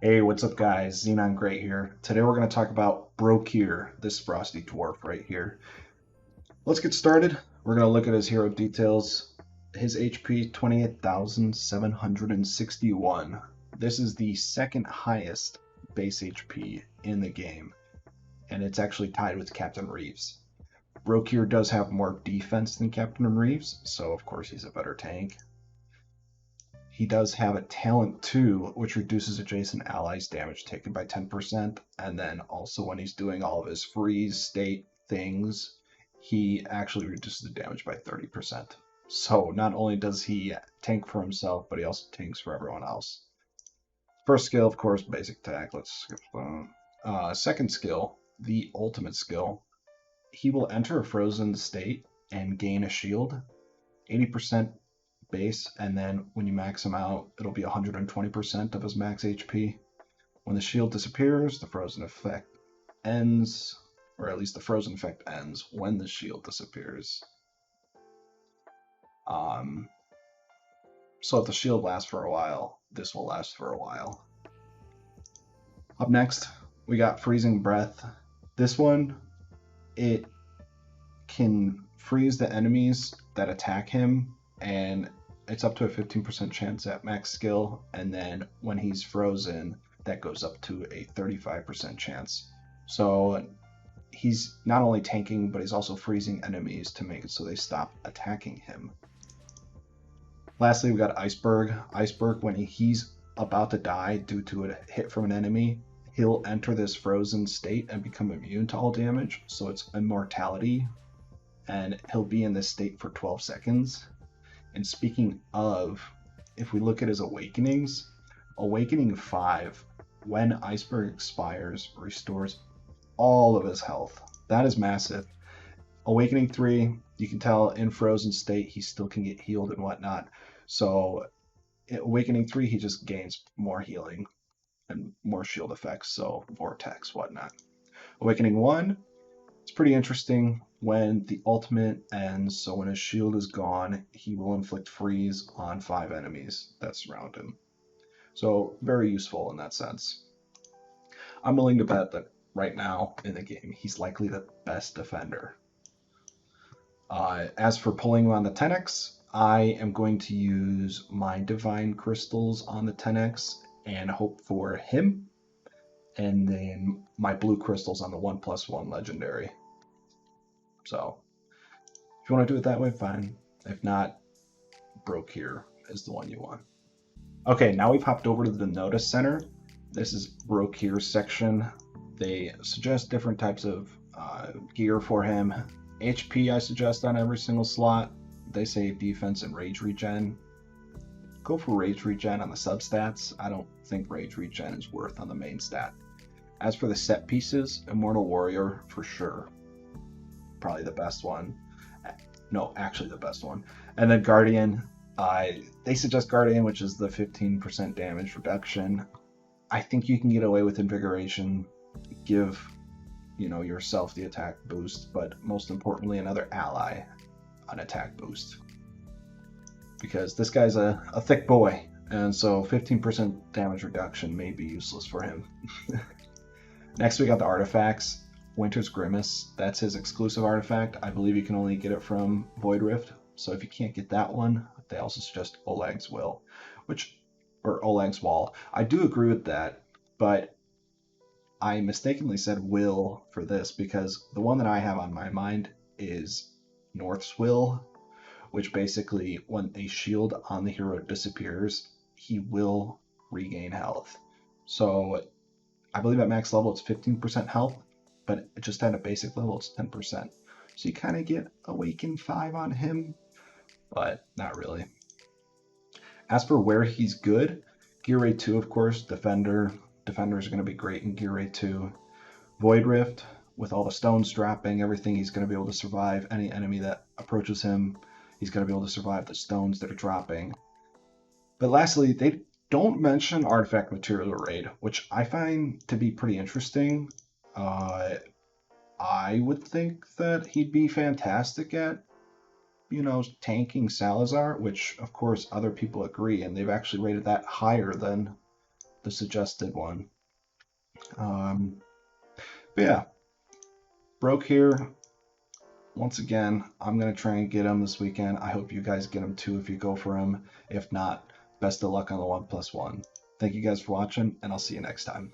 Hey, what's up, guys? Zenongreat here. Today we're going to talk about Brokkir, this frosty dwarf right here. Let's get started. We're going to look at his hero details. His HP 28,761. This is the second highest base HP in the game, and it's actually tied with Captain Reeves. Brokkir does have more defense than Captain Reeves, so of course he's a better tank. He does have a talent too, which reduces adjacent allies' damage taken by 10%. And then also when he's doing all of his freeze state things, he actually reduces the damage by 30%. So not only does he tank for himself, but he also tanks for everyone else. First skill, of course, basic attack. Let's skip that. Second skill, the ultimate skill. He will enter a frozen state and gain a shield. 80% base, and then when you max him out, it'll be 120% of his max HP. When the shield disappears, the frozen effect ends, or at least the frozen effect ends when the shield disappears. Um, so if the shield lasts for a while, this will last for a while. Up next, we got Freezing Breath. This one, it can freeze the enemies that attack him, and it's up to a 15% chance at max skill, and then when he's frozen, that goes up to a 35% chance. So he's not only tanking, but he's also freezing enemies to make it so they stop attacking him. Lastly, we got Iceberg. Iceberg, when he's about to die due to a hit from an enemy, he'll enter this frozen state and become immune to all damage, so it's immortality, and he'll be in this state for 12 seconds. And speaking of, if we look at his awakenings, Awakening 5, when Iceberg expires, restores all of his health. That is massive. Awakening 3, you can tell in frozen state he still can get healed and whatnot. So Awakening 3, he just gains more healing and more shield effects, so Vortex, whatnot. Awakening 1, it's pretty interesting when the ultimate ends, so when his shield is gone, he will inflict freeze on 5 enemies that surround him. So very useful in that sense. I'm willing to bet that right now in the game, he's likely the best defender. As for pulling him on the 10x, I am going to use my Divine Crystals on the 10x and hope for him, and then my Blue Crystals on the 1+1 Legendary. So if you want to do it that way, fine. If not, Brokkir is the one you want. Okay, now we've hopped over to the Notice Center. This is Brokkir's section. They suggest different types of gear for him. HP I suggest on every single slot. They say defense and rage regen. Go for rage regen on the substats. I don't think rage regen is worth on the main stat. As for the set pieces, Immortal Warrior for sure. Probably the best one. No, actually the best one. And then Guardian. They suggest Guardian, which is the 15% damage reduction. I think you can get away with Invigoration. Give yourself the attack boost, but most importantly, another ally an attack boost. Because this guy's a thick boy, and so 15% damage reduction may be useless for him. Next, we got the artifacts. Winter's Grimace, that's his exclusive artifact. I believe you can only get it from Void Rift, so if you can't get that one, they also suggest Oleg's Will, or Oleg's Wall. I do agree with that, but I mistakenly said Will for this because the one that I have on my mind is North's Will, which basically, when a shield on the hero disappears, he will regain health. So I believe at max level it's 15% health, but just at a basic level it's 10%. So you kind of get Awaken 5 on him, but not really. As for where he's good, Gear Ray 2, of course, Defender. Defender is going to be great in Gear Ray 2. Void Rift, with all the stones dropping, everything, he's going to be able to survive any enemy that approaches him. He's going to be able to survive the stones that are dropping. But lastly, they don't mention Artifact Material Raid, which I find to be pretty interesting. I would think that he'd be fantastic at, tanking Salazar, which of course other people agree, and they've actually rated that higher than the suggested one. But yeah, Brokkir, once again, I'm going to try and get him this weekend. I hope you guys get him too if you go for him. If not, best of luck on the 1+1. Thank you guys for watching, and I'll see you next time.